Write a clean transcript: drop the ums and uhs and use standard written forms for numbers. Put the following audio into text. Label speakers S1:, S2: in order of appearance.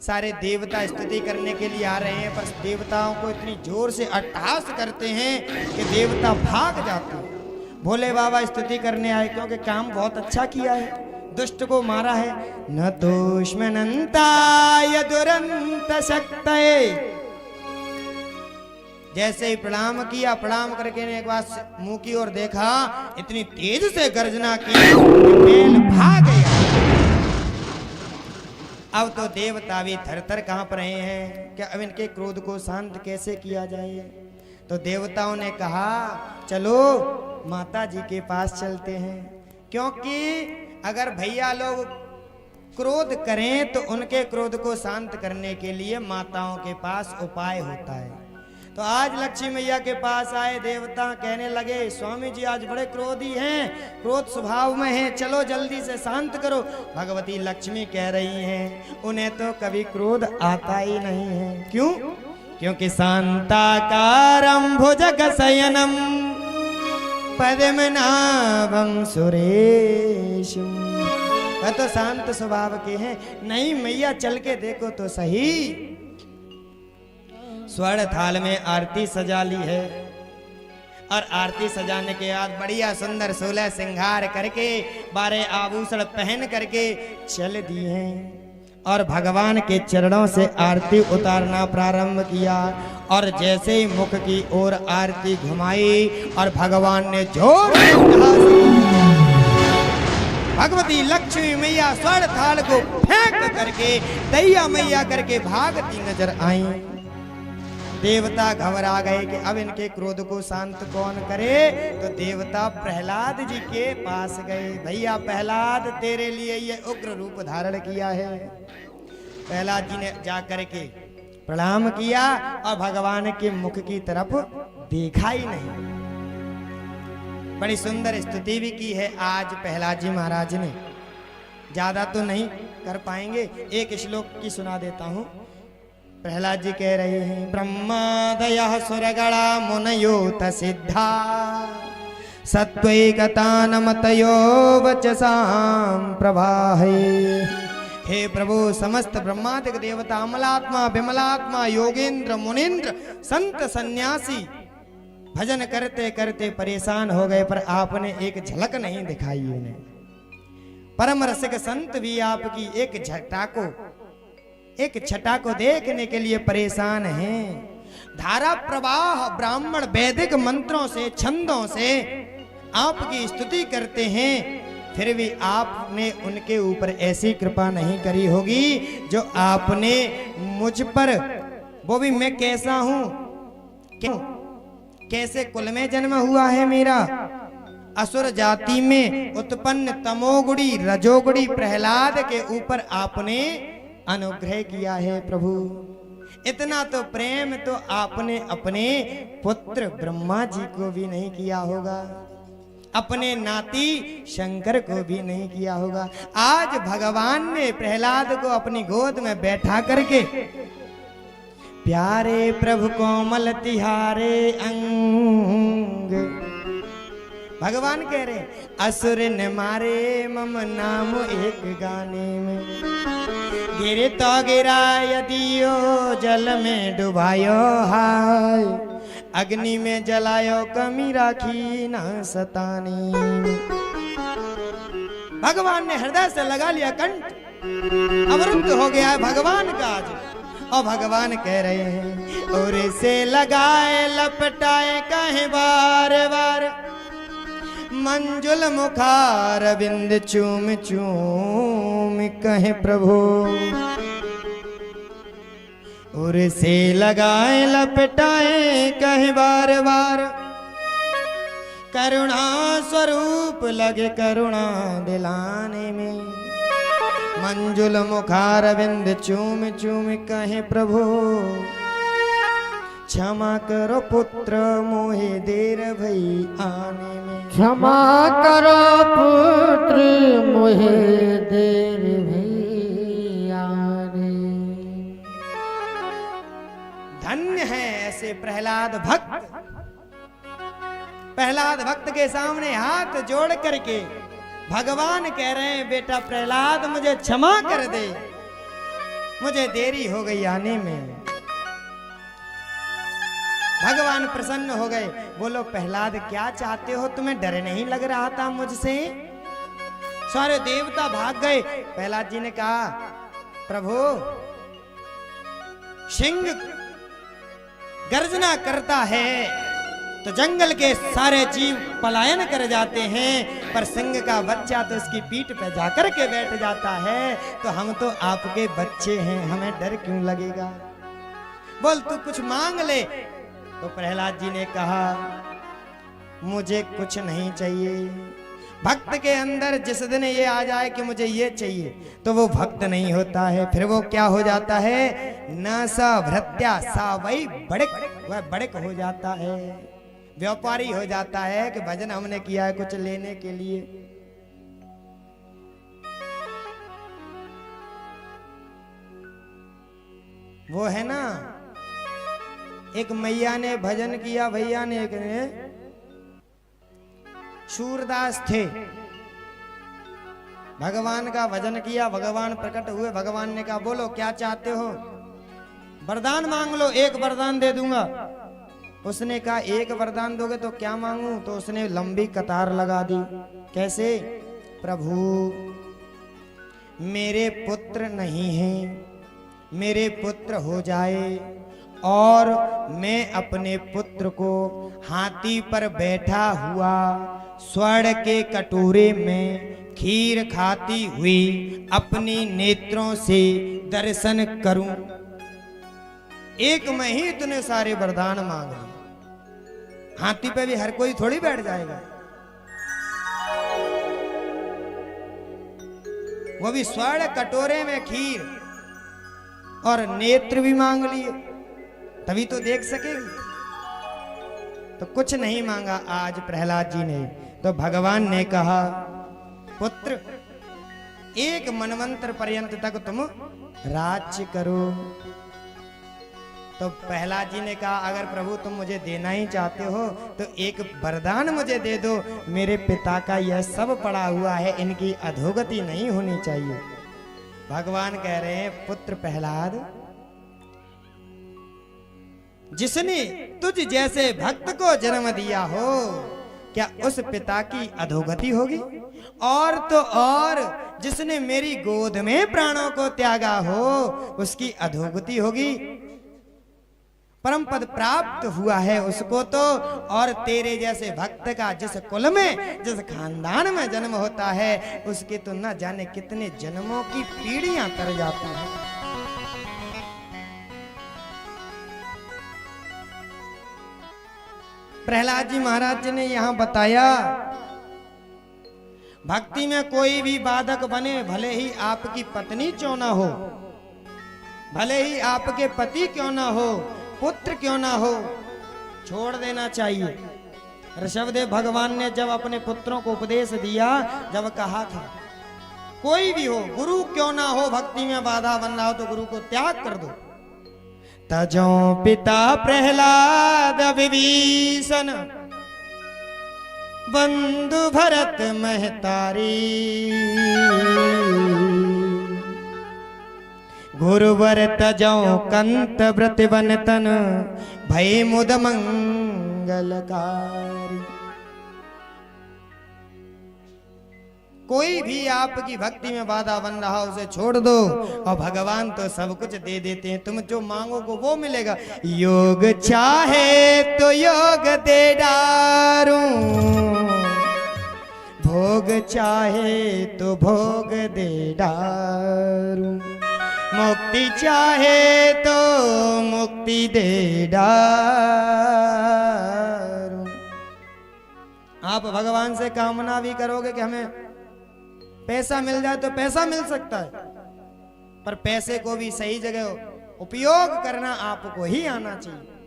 S1: सारे देवता स्तुति करने के लिए आ रहे हैं, पर देवताओं को इतनी जोर से अट्टहास करते हैं कि देवता भाग जाते हैं। भोले बाबा स्तुति करने आए क्योंकि काम बहुत अच्छा किया है, दुष्ट को मारा है। न तोष्मनन्ताय दुरंत शक्तये। जैसे ही प्रणाम किया, प्रणाम करके ने एक बार मुंह की ओर देखा, इतनी तेज से गर्जना की बैल भाग गया। अब तो देवता भी थर थर कांप रहे हैं कि अब इनके क्रोध को शांत कैसे किया जाए। तो देवताओं ने कहा चलो माता जी के पास चलते हैं, क्योंकि अगर भैया लोग क्रोध करें तो उनके क्रोध को शांत करने के लिए माताओं के पास उपाय होता है। तो आज लक्ष्मी मैया के पास आए देवता, कहने लगे स्वामी जी आज बड़े क्रोधी हैं, क्रोध स्वभाव में हैं, चलो जल्दी से शांत करो। भगवती लक्ष्मी कह रही हैं उन्हें तो कभी क्रोध आता ही नहीं है। क्यों? क्योंकि शांताकारं भुजगशयनं पद्मनाभं सुरेशं। वह तो शांत स्वभाव के हैं। नहीं मैया चल के देखो तो सही। स्वर्ण थाल में आरती सजा ली है और आरती सजाने के बाद बढ़िया सुंदर 16 श्रृंगार करके 12 आभूषण पहन करके चल दिए हैं और भगवान के चरणों से आरती उतारना प्रारंभ किया। और जैसे ही मुख की ओर आरती घुमाई और भगवान ने जोर भगवती लक्ष्मी मैया स्वर्ण थाल को फेंक करके दैया मैया करके भागती नजर आई। देवता घबरा गए कि अब इनके क्रोध को शांत कौन करे। तो देवता प्रहलाद जी के पास गए। भैया प्रहलाद तेरे लिए ये उग्र रूप धारण किया है। प्रहलाद जी ने जाकर के प्रणाम किया और भगवान के मुख की तरफ देखा ही नहीं। बड़ी सुंदर स्तुति भी की है आज प्रहलाद जी महाराज ने। ज्यादा तो नहीं कर पाएंगे, एक श्लोक की सुना देता हूं। प्रहलाद जी कह रहे हैं ब्रह्मादयः सुरगणा मुनयोत सिद्धा सत्वैकतानमतयो वचसां प्रवाहे। हे प्रभु समस्त ब्रह्मादिक देवता अमलात्मा विमलात्मा योगेंद्र मुनीन्द्र संत सन्यासी भजन करते करते परेशान हो गए, पर आपने एक झलक नहीं दिखाई उन्हें। परम रसिक संत भी आपकी एक छटा को देखने के लिए परेशान हैं। धारा प्रवाह ब्राह्मण वैदिक मंत्रों से छंदों से आपकी स्तुति करते हैं, फिर भी आपने उनके ऊपर ऐसी कृपा नहीं करी होगी जो आपने मुझ पर। वो भी मैं कैसा हूं, कैसे कुल में जन्म हुआ है मेरा। असुर जाति में उत्पन्न तमोगुणी रजोगुणी प्रहलाद के ऊपर आपने अनुग्रह किया है प्रभु। इतना तो प्रेम तो आपने अपने पुत्र ब्रह्मा जी को भी नहीं किया होगा, अपने नाती शंकर को भी नहीं किया होगा। आज भगवान ने प्रहलाद को अपनी गोद में बैठा करके प्यारे प्रभु कोमल तिहारे अंग, भगवान कह रहे असुर ने मारे मम नाम एक गाने में। गिरे तो गिरा यदियो जल में डुबायो हाय, अग्नि में जलायो कमी राखी ना सतानी। भगवान ने हृदय से लगा लिया कंठ, अवरुद्ध हो गया है भगवान का आज। और भगवान कह रहे हैं और से लगाए लपटाए कहे बार बार, मंजुल मुखार बिंद चूम चूम कहे प्रभु। और से लगाए लपटाए कहे बार बार, करुणा स्वरूप लगे करुणा दिलाने में। मंजुल मुखार बिंद चूम चूम कहे प्रभु, क्षमा करो पुत्र मोहे देर भई आने में।
S2: क्षमा करो पुत्र मोहे देर भई आने।
S1: धन्य है ऐसे प्रहलाद भक्त। प्रहलाद भक्त के सामने हाथ जोड़ करके भगवान कह रहे हैं बेटा प्रहलाद मुझे क्षमा कर दे। मुझे देरी हो गई आने में। भगवान प्रसन्न हो गए। बोलो प्रहलाद क्या चाहते हो, तुम्हें डर नहीं लग रहा था मुझसे? सारे देवता भाग गए। प्रहलाद जी ने कहा प्रभु सिंह गर्जना करता है तो जंगल के सारे जीव पलायन कर जाते हैं, पर सिंह का बच्चा तो उसकी पीठ पे जाकर के बैठ जाता है। तो हम तो आपके बच्चे हैं, हमें डर क्यों लगेगा? बोल तू कुछ मांग ले। तो प्रहलाद जी ने कहा मुझे कुछ नहीं चाहिए। भक्त के अंदर जिस दिन ये आ जाए कि मुझे ये चाहिए, तो वो भक्त नहीं होता है, फिर वो क्या हो जाता है? न सा भृत्या सा वही बड़क, वह बड़क हो जाता है, व्यापारी हो जाता है कि भजन हमने किया है कुछ लेने के लिए। वो है ना, एक मैया ने भजन किया, भैया ने, एक ने सूरदास थे, भगवान का भजन किया, भगवान प्रकट हुए। भगवान ने कहा बोलो क्या चाहते हो, वरदान मांग लो, एक वरदान दे दूंगा। उसने कहा एक वरदान दोगे तो क्या मांगू? तो उसने लंबी कतार लगा दी। कैसे? प्रभु मेरे पुत्र नहीं हैं, मेरे पुत्र हो जाए और मैं अपने पुत्र को हाथी पर बैठा हुआ स्वर्ण के कटोरे में खीर खाती हुई अपनी नेत्रों से दर्शन करूं। एक में ही इतने सारे वरदान मांग लिए। हाथी पे भी हर कोई थोड़ी बैठ जाएगा, वो भी स्वर्ण कटोरे में खीर, और नेत्र भी मांग लिए, तभी तो देख सकेगी। तो कुछ नहीं मांगा आज प्रहलाद जी ने। तो भगवान ने कहा पुत्र एक मनवंतर पर्यंत तक तुम राज्य करो। तो प्रहलाद जी ने कहा अगर प्रभु तुम मुझे देना ही चाहते हो तो एक वरदान मुझे दे दो, मेरे पिता का यह सब पड़ा हुआ है, इनकी अधोगति नहीं होनी चाहिए। भगवान कह रहे हैं पुत्र प्रहलाद, जिसने तुझ जैसे भक्त को जन्म दिया हो, क्या उस पिता की अधोगति होगी? और तो और जिसने मेरी गोद में प्राणों को त्यागा हो, उसकी अधोगति होगी? परम पद प्राप्त हुआ है उसको तो, और तेरे जैसे भक्त का जिस कुल में, जिस खानदान में जन्म होता है, उसके तो न जाने कितने जन्मों की पीढ़ियां तर जाती हैं। प्रहलाद जी महाराज जी ने यहां बताया भक्ति में कोई भी बाधक बने, भले ही आपकी पत्नी क्यों ना हो, भले ही आपके पति क्यों ना हो, पुत्र क्यों ना हो, छोड़ देना चाहिए। ऋषभदेव भगवान ने जब अपने पुत्रों को उपदेश दिया, जब कहा था कोई भी हो, गुरु क्यों ना हो, भक्ति में बाधा बन रहा हो तो गुरु को त्याग कर दो। तजो पिता प्रहलाद विभीषण बंधु भरत महतारी, गुरुवर तजो कंत व्रत बनतन भय मुद मंगलकारी। कोई भी आपकी भक्ति में बाधा बन रहा उसे छोड़ दो, और भगवान तो सब कुछ दे देते हैं, तुम जो मांगोगे वो मिलेगा। योग चाहे तो योग दे डारूं, भोग चाहे तो भोग दे डारूं, मुक्ति चाहे तो मुक्ति दे डारूं। आप भगवान से कामना भी करोगे कि हमें पैसा मिल जाए तो पैसा मिल सकता है, पर पैसे को भी सही जगह उपयोग करना आपको ही आना चाहिए।